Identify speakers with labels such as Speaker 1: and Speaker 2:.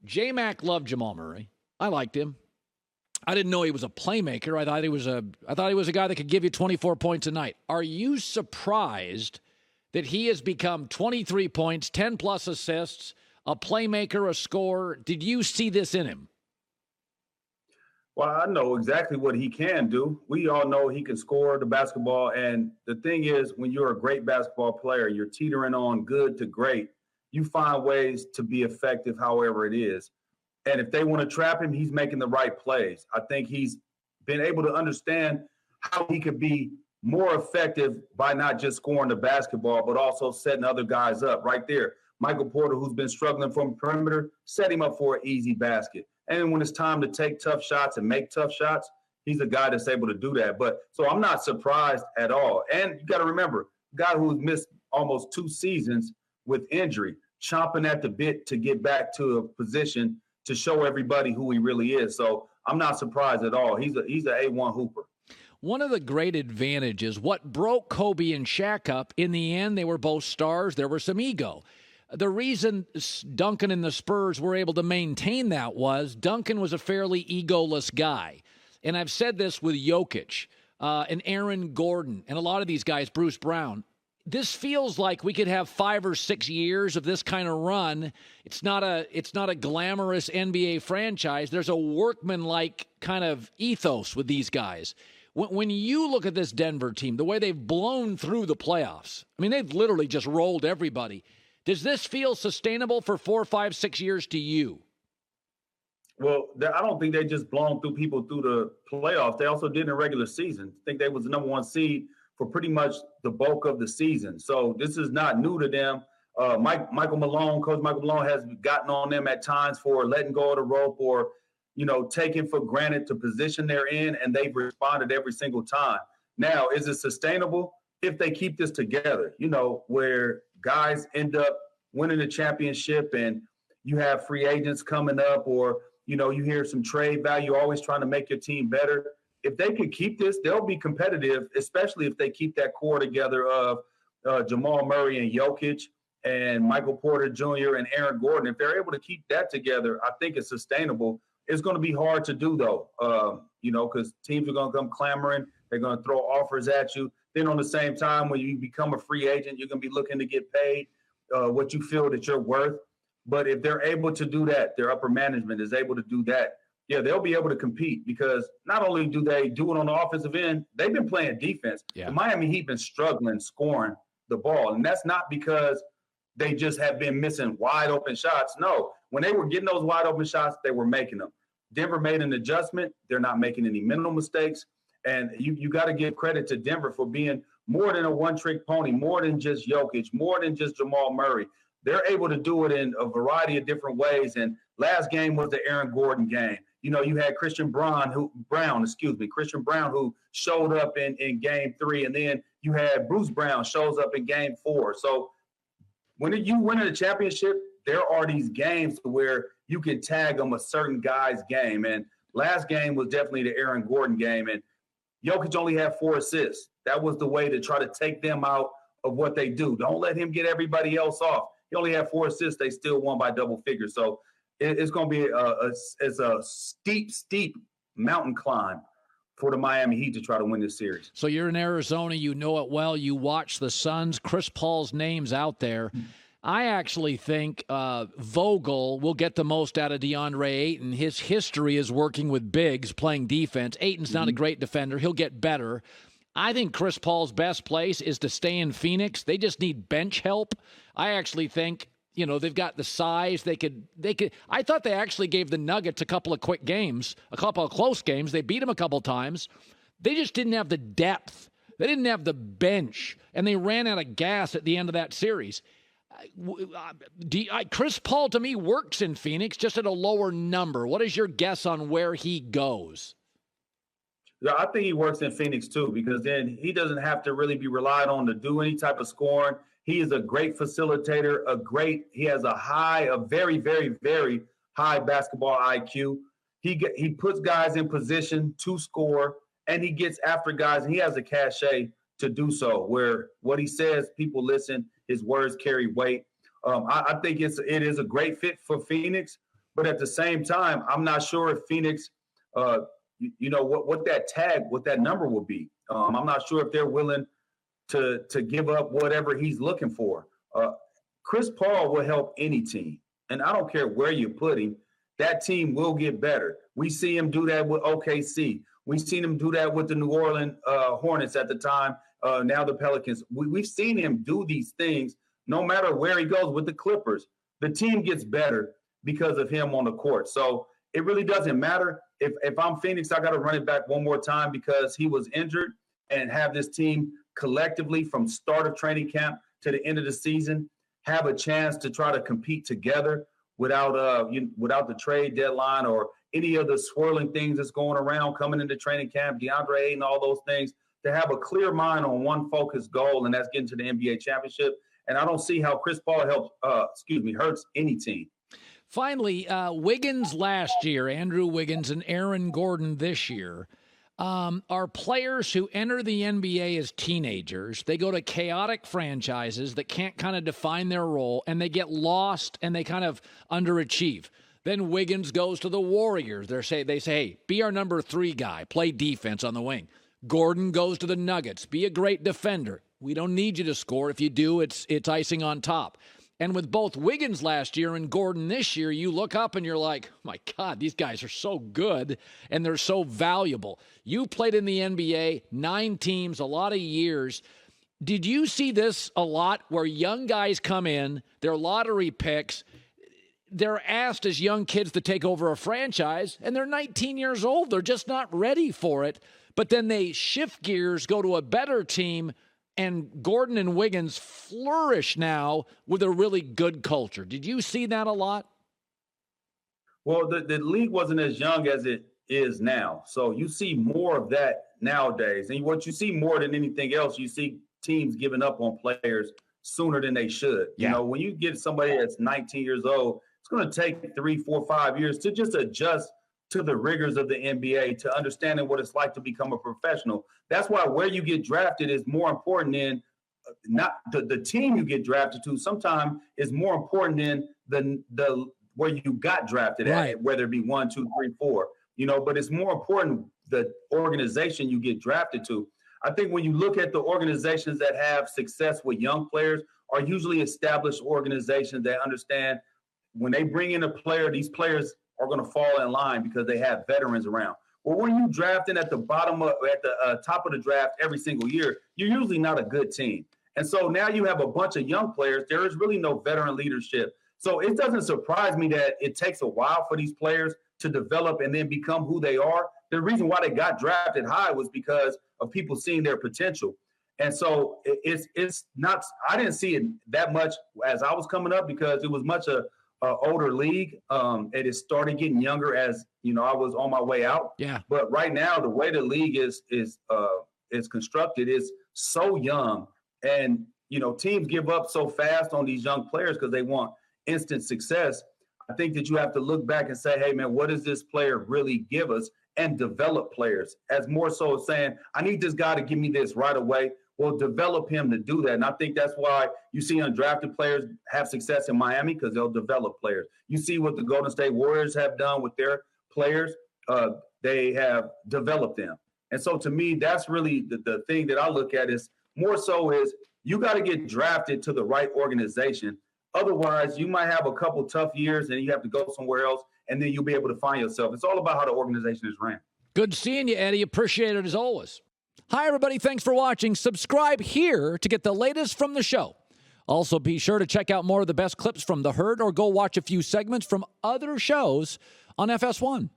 Speaker 1: J-Mac loved Jamal Murray. I liked him. I didn't know he was a playmaker. I thought he was a guy that could give you 24 points a night. Are you surprised that he has become 23 points, 10-plus assists, a playmaker, a scorer? Did you see this in him?
Speaker 2: Well, I know exactly what he can do. We all know he can score the basketball. And the thing is, when you're a great basketball player, you're teetering on good to great, you find ways to be effective however it is. And if they want to trap him, he's making the right plays. I think he's been able to understand how he could be more effective by not just scoring the basketball, but also setting other guys up right there. Michael Porter, who's been struggling from the perimeter, set him up for an easy basket. And when it's time to take tough shots and make tough shots, he's a guy that's able to do that. So I'm not surprised at all. And you got to remember, a guy who's missed almost 2 seasons with injury, chomping at the bit to get back to a position to show everybody who he really is. So I'm not surprised at all. He's an A1 hooper.
Speaker 1: One of the great advantages, what broke Kobe and Shaq up, in the end, they were both stars. There was some ego. The reason Duncan and the Spurs were able to maintain that was Duncan was a fairly egoless guy. And I've said this with Jokic and Aaron Gordon and a lot of these guys, Bruce Brown. This feels like we could have 5 or 6 years of this kind of run. It's not a glamorous NBA franchise. There's a workman-like kind of ethos with these guys. When you look at this Denver team, the way they've blown through the playoffs, I mean, they've literally just rolled everybody. Does this feel sustainable for 4, 5, 6 years to you?
Speaker 2: Well, I don't think they just blown through people through the playoffs. They also did in the regular season. I think they was the number 1 seed for pretty much the bulk of the season. So this is not new to them. Coach Michael Malone has gotten on them at times for letting go of the rope or, taking for granted the position they're in, and they've responded every single time. Now, is it sustainable if they keep this together, where guys end up winning the championship and you have free agents coming up or, you hear some trade value, always trying to make your team better. If they can keep this, they'll be competitive, especially if they keep that core together of Jamal Murray and Jokic and Michael Porter Jr. and Aaron Gordon. If they're able to keep that together, I think it's sustainable. It's going to be hard to do, though, because teams are going to come clamoring. They're going to throw offers at you. Then on the same time, when you become a free agent, you're going to be looking to get paid what you feel that you're worth. But if they're able to do that, their upper management is able to do that, yeah, they'll be able to compete because not only do they do it on the offensive end, they've been playing defense. Yeah. The Miami Heat been struggling scoring the ball, and that's not because they just have been missing wide open shots. No, when they were getting those wide open shots, they were making them. Denver made an adjustment. They're not making any mental mistakes. And you got to give credit to Denver for being more than a one-trick pony, more than just Jokic, more than just Jamal Murray. They're able to do it in a variety of different ways. And last game was the Aaron Gordon game. You had Christian Brown, who showed up in game 3. And then you had Bruce Brown shows up in game 4. So when you win a championship, there are these games where you can tag them a certain guy's game. And last game was definitely the Aaron Gordon game. And Jokic only had 4 assists. That was the way to try to take them out of what they do. Don't let him get everybody else off. He only had 4 assists. They still won by double figures. So it's going to be a steep mountain climb for the Miami Heat to try to win this series.
Speaker 1: So you're in Arizona. You know it well. You watch the Suns. Chris Paul's name's out there. I actually think Vogel will get the most out of DeAndre Ayton. His history is working with bigs, playing defense. Ayton's not a great defender. He'll get better. I think Chris Paul's best place is to stay in Phoenix. They just need bench help. I actually think, they've got the size. They could. I thought they actually gave the Nuggets a couple of quick games, a couple of close games. They beat them a couple times. They just didn't have the depth. They didn't have the bench, and they ran out of gas at the end of that series. Chris Paul, to me, works in Phoenix, just at a lower number. What is your guess on where he goes?
Speaker 2: Yeah, I think he works in Phoenix, too, because then he doesn't have to really be relied on to do any type of scoring. He is a great facilitator, he has a very, very, very high basketball IQ. He puts guys in position to score, and he gets after guys, and he has a cachet to do so, where what he says, people listen, his words carry weight. I think it is a great fit for Phoenix, But at the same time, I'm not sure if Phoenix, what that number will be. I'm not sure if they're willing to give up whatever he's looking for. Chris Paul will help any team, and I don't care where you put him. That team will get better. We see him do that with OKC. We've seen him do that with the New Orleans Hornets at the time. Now the Pelicans. We've seen him do these things no matter where he goes with the Clippers. The team gets better because of him on the court. So it really doesn't matter. If I'm Phoenix, I got to run it back one more time because he was injured, and have this team collectively from start of training camp to the end of the season have a chance to try to compete together without the trade deadline or any of the swirling things that's going around coming into training camp, DeAndre Ayton, all those things, to have a clear mind on one focused goal, and that's getting to the NBA championship. And I don't see how Chris Paul hurts any team.
Speaker 1: Finally, Wiggins last year, Andrew Wiggins, and Aaron Gordon this year are players who enter the NBA as teenagers. They go to chaotic franchises that can't kind of define their role, and they get lost and they kind of underachieve. Then Wiggins goes to the Warriors. They say, hey, be our number 3 guy. Play defense on the wing. Gordon goes to the Nuggets. Be a great defender. We don't need you to score. If you do, it's icing on top. And with both Wiggins last year and Gordon this year, you look up and you're like, oh my God, these guys are so good and they're so valuable. You played in the NBA, 9 teams, a lot of years. Did you see this a lot where young guys come in, they're lottery picks, they're asked as young kids to take over a franchise, and they're 19 years old. They're just not ready for it. But then they shift gears, go to a better team, and Gordon and Wiggins flourish now with a really good culture. Did you see that a lot?
Speaker 2: Well, the league wasn't as young as it is now. So you see more of that nowadays. And what you see more than anything else, you see teams giving up on players sooner than they should.
Speaker 1: Yeah.
Speaker 2: You know, when you get somebody that's 19 years old, it's going to take 3, 4, 5 years to just adjust to the rigors of the NBA, to understanding what it's like to become a professional. That's why where you get drafted is more important than not the team you get drafted to. Sometimes is more important than the where you got drafted at, whether it be 1, 2, 3, 4. You know, but it's more important the organization you get drafted to. I think when you look at the organizations that have success with young players are usually established organizations that understand when they bring in a player, these players are going to fall in line because they have veterans around. Well, when you drafting at the top of the draft every single year, you're usually not a good team. And so now you have a bunch of young players. There is really no veteran leadership. So it doesn't surprise me that it takes a while for these players to develop and then become who they are. The reason why they got drafted high was because of people seeing their potential. And so it's not – I didn't see it that much as I was coming up because it was much a older league. It started getting younger as, you know, I was on my way out.
Speaker 1: Yeah.
Speaker 2: But right now, the way the league is constructed is so young. And, you know, teams give up so fast on these young players because they want instant success. I think that you have to look back and say, hey, man, what does this player really give us? And develop players as more so saying, I need this guy to give me this right away. Well, develop him to do that. And I think that's why you see undrafted players have success in Miami because they'll develop players. You see what the Golden State Warriors have done with their players. They have developed them. And so to me, that's really the thing that I look at is more so is you got to get drafted to the right organization. Otherwise, you might have a couple tough years and you have to go somewhere else, and then you'll be able to find yourself. It's all about how the organization is ran.
Speaker 1: Good seeing you, Eddie. Appreciate it as always. Hi, everybody. Thanks for watching. Subscribe here to get the latest from the show. Also, be sure to check out more of the best clips from The Herd or go watch a few segments from other shows on FS1.